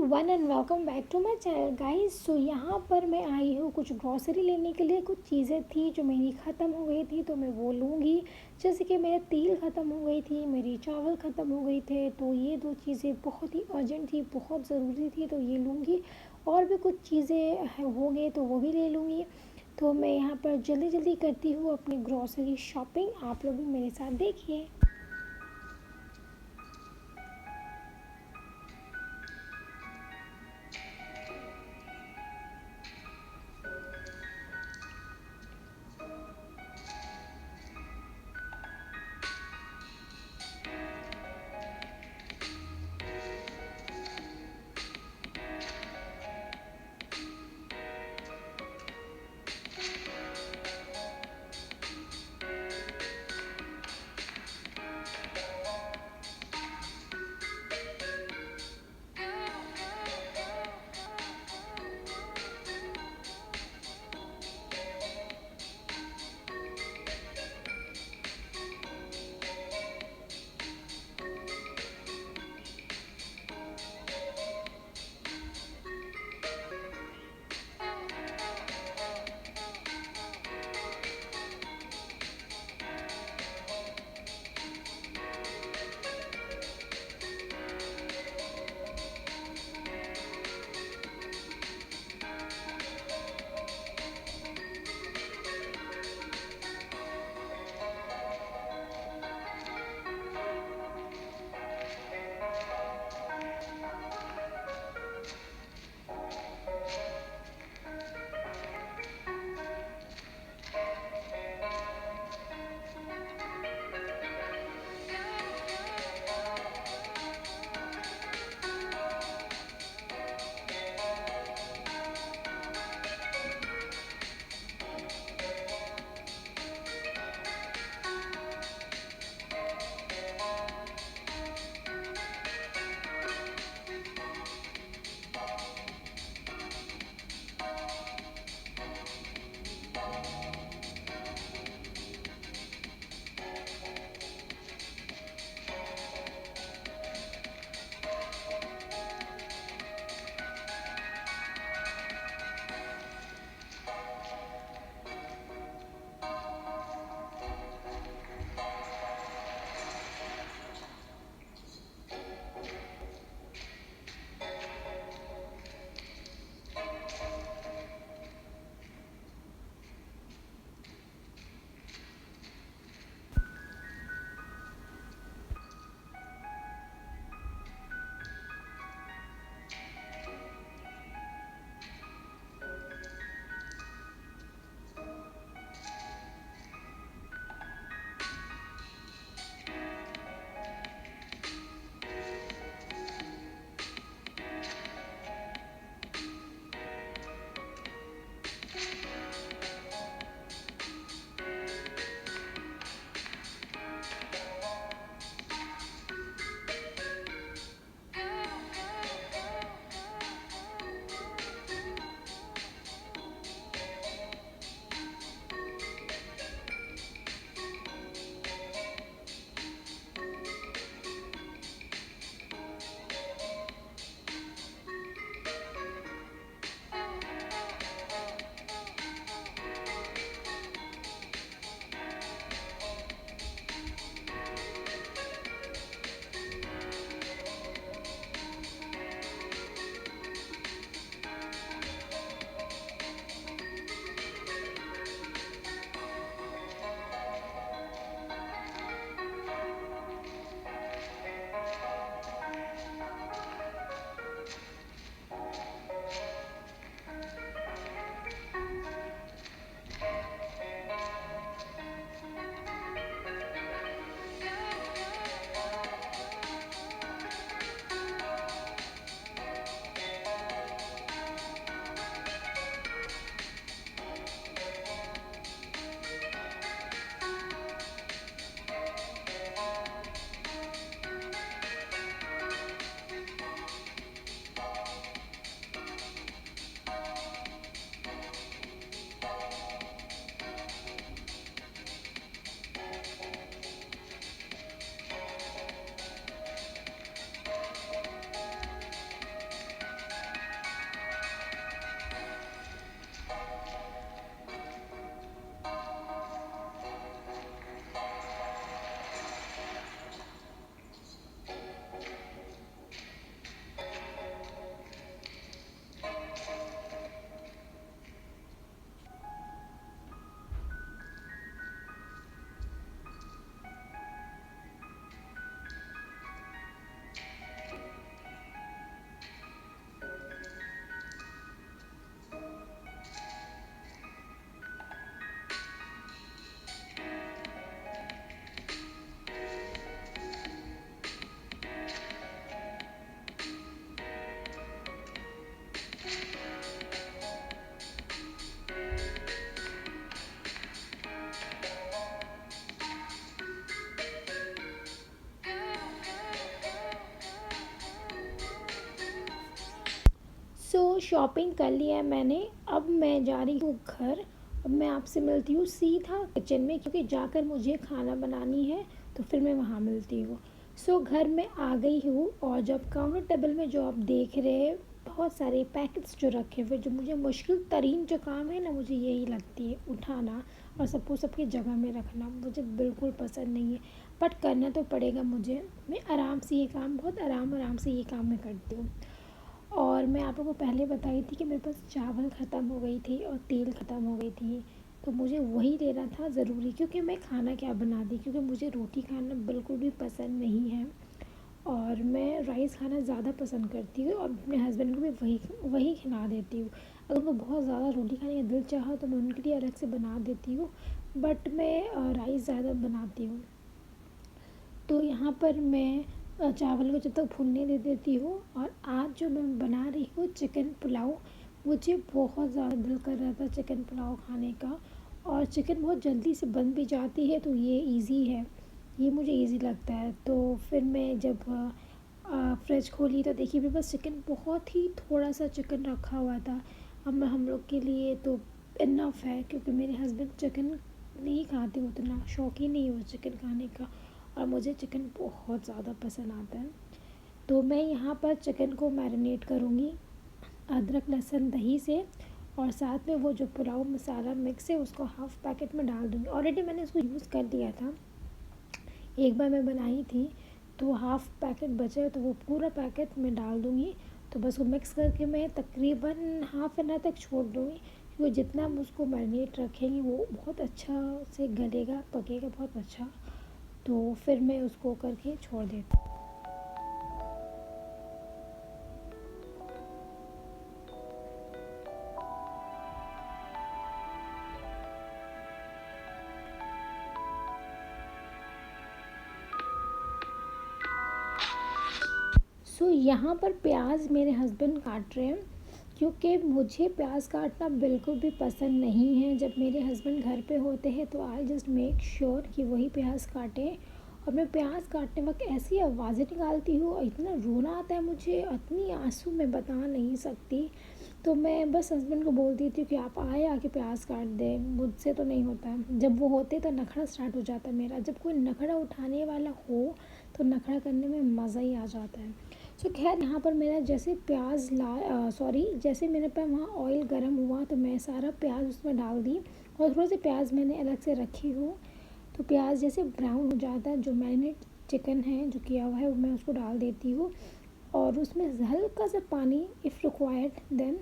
Everyone and welcome back to my channel guys. So यहाँ पर मैं आई हूँ कुछ ग्रॉसरी लेने के लिए। कुछ चीज़ें थी जो मेरी ख़त्म हो गई थी तो मैं वो लूँगी। जैसे कि मेरा तेल ख़त्म हो गई थी, मेरी चावल ख़त्म हो गए थे, तो ये दो चीज़ें बहुत ही अर्जेंट थी, बहुत ज़रूरी थी, तो ये लूँगी। और भी कुछ चीज़ें हो गए तो वो भी ले लूँगी। तो मैं यहाँ पर जल्दी जल्दी करती हूँ अपनी ग्रॉसरी शॉपिंग। आप लोग भी मेरे साथ देखिए। शॉपिंग कर लिया है मैंने, अब मैं जा रही हूँ घर। अब मैं आपसे मिलती हूँ सीधा किचन में, क्योंकि जाकर मुझे खाना बनानी है, तो फिर मैं वहाँ मिलती हूँ। सो घर में आ गई हूँ, और जब काउंटर टेबल में जो आप देख रहे हैं बहुत सारे पैकेट्स जो रखे हुए, जो मुझे मुश्किल तरीन जो काम है ना, मुझे यही लगती है उठाना और सबको सबकी जगह में रखना, मुझे बिल्कुल पसंद नहीं है, बट करना तो पड़ेगा मुझे। मैं आराम से ये काम, बहुत आराम से ये काम मैं करती हूँ। और मैं आप लोगों को पहले बताई थी कि मेरे पास चावल ख़त्म हो गई थी और तेल ख़त्म हो गई थी, तो मुझे वही लेना था ज़रूरी, क्योंकि मैं खाना क्या बनाती, क्योंकि मुझे रोटी खाना बिल्कुल भी पसंद नहीं है, और मैं राइस खाना ज़्यादा पसंद करती हूँ, और अपने हस्बैंड को भी वही वही खिला देती हूँ। अगर उनको बहुत ज़्यादा रोटी खाने का दिल चाहा तो मैं उनके लिए अलग से बना देती हूँ, बट मैं राइस ज़्यादा बनाती हूँ। तो यहाँ पर मैं चावल को जब तक भुनने दे देती हूँ। और आज जो मैं बना रही हूँ चिकन पुलाव, मुझे बहुत ज़्यादा दिल कर रहा था चिकन पुलाव खाने का, और चिकन बहुत जल्दी से बन भी जाती है, तो ये इजी है, ये मुझे इजी लगता है। तो फिर मैं जब फ्रिज खोली तो देखिए मेरे पास चिकन, बहुत ही थोड़ा सा चिकन रखा हुआ था। अब हम लोग के लिए तो इनफ है, क्योंकि मेरे हस्बैंड चिकन नहीं खाते, उतना शौकीन नहीं है वो चिकन खाने का, और मुझे चिकन बहुत ज़्यादा पसंद आता है। तो मैं यहाँ पर चिकन को मैरिनेट करूँगी अदरक लहसुन दही से, और साथ में वो जो पुलाव मसाला मिक्स है उसको हाफ़ पैकेट में डाल दूँगी। ऑलरेडी मैंने उसको यूज़ कर लिया था, एक बार मैं बनाई थी, तो हाफ़ पैकेट बचा है, तो वो पूरा पैकेट मैं डाल दूँगी। तो बस वो मिक्स करके मैं तकरीबन हाफ़ एन आवर तक छोड़ दूँगी, क्योंकि जितना हम उसको मैरिनेट रखेंगे वो बहुत अच्छा से गलेगा, पकेगा बहुत अच्छा। तो फिर मैं उसको करके छोड़ देती हूँ। सो यहाँ पर प्याज मेरे हस्बैंड काट रहे हैं, क्योंकि मुझे प्याज काटना बिल्कुल भी पसंद नहीं है। जब मेरे हस्बैंड घर पे होते हैं तो आई जस्ट मेक श्योर कि वही प्याज काटें, और मैं प्याज काटते वक्त ऐसी आवाज़ें निकालती हूँ, इतना रोना आता है मुझे, इतनी आंसू मैं बता नहीं सकती। तो मैं बस हस्बैंड को बोल देती हूँ कि आप आए आके प्याज काट दें, मुझसे तो नहीं होता है। जब वो होते तो नखरा स्टार्ट हो जाता है मेरा, जब कोई नखरा उठाने वाला हो तो नखरा करने में मज़ा ही आ जाता है। सो खैर यहाँ पर मेरा जैसे प्याज जैसे मेरे पे वहाँ ऑयल गर्म हुआ, तो मैं सारा प्याज उसमें डाल दी, और थोड़े से प्याज मैंने अलग से रखी हूँ। तो प्याज जैसे ब्राउन हो जाता है, जो मैरिनेट चिकन है जो किया हुआ है वो मैं उसको डाल देती हूँ, और उसमें हल्का सा पानी इफ़ रिक्वायर्ड देन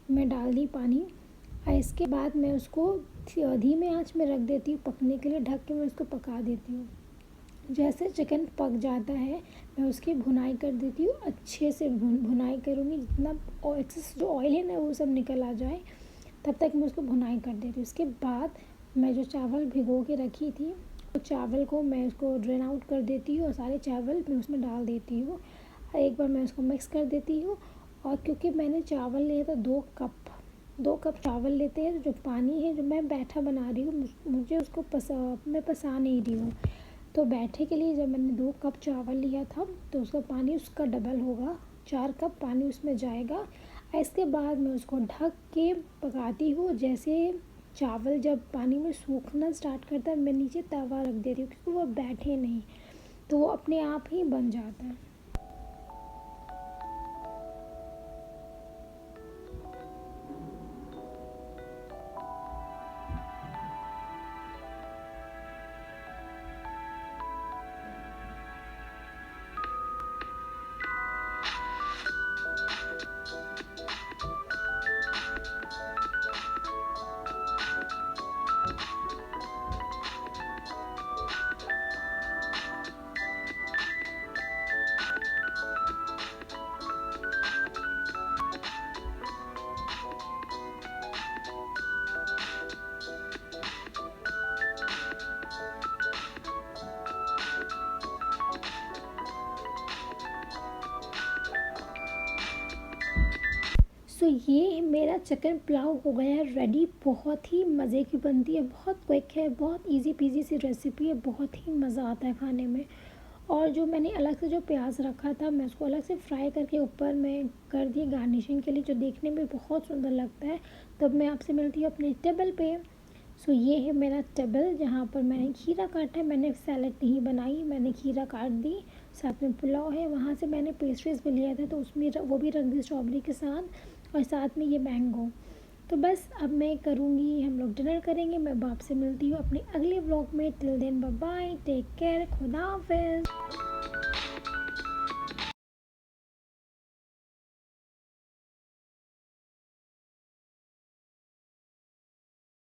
मैं डाल दी पानी। और इसके बाद मैं उसको धीमे आंच में रख देती हूँ पकने के लिए, ढक के मैं उसको पका देती हूँ। जैसे चिकन पक जाता है मैं उसकी भुनाई कर देती हूँ, अच्छे से भुनाई करूँगी, जितना एक्सेस जो ऑयल है ना वो सब निकल आ जाए, तब तक मैं उसको भुनाई कर देती हूँ। उसके बाद मैं जो चावल भिगो के रखी थी, वो चावल को मैं उसको ड्रेन आउट कर देती हूँ, और सारे चावल मैं उसमें डाल देती हूँ, और एक बार मैं उसको मिक्स कर देती हूँ। और क्योंकि मैंने चावल लिया था 2 कप चावल लेते हैं, तो जो पानी है जो मैं बैठा बना रही हूँ, मुझे उसको मैं पसा नहीं रही हूँ। तो बैठे के लिए जब मैंने 2 कप चावल लिया था, तो उसका पानी उसका डबल होगा, 4 कप पानी उसमें जाएगा। इसके बाद मैं उसको ढक के पकाती हूँ। जैसे चावल जब पानी में सूखना स्टार्ट करता है, मैं नीचे तवा रख देती हूँ, क्योंकि वो बैठे नहीं, तो वो अपने आप ही बन जाता है। सो ये मेरा चिकन पुलाव हो गया है रेडी। बहुत ही मज़े की बनती है, बहुत क्विक है, बहुत इजी पीजी सी रेसिपी है, बहुत ही मज़ा आता है खाने में। और जो मैंने अलग से जो प्याज रखा था मैं उसको अलग से फ्राई करके ऊपर मैं कर दी गार्निशिंग के लिए, जो देखने में बहुत सुंदर लगता है। तब मैं आपसे मिलती हूँ अपने टेबल पे। सो ये है मेरा टेबल जहाँ पर मैंने खीरा काटा है। मैंने सैलेड नहीं बनाई, मैंने खीरा काट दी। साथ में पुलाव है, वहाँ से मैंने पेस्ट्रीज भी लिया था तो उसमें वो भी रख दी स्ट्रॉबेरी के साथ, और साथ में ये मैंगो। तो बस अब मैं करूँगी, हम लोग डिनर करेंगे। मैं अब आपसे मिलती हूँ अपने अगले व्लॉग में। Till then bye bye, take care, खुदा हाफिज़।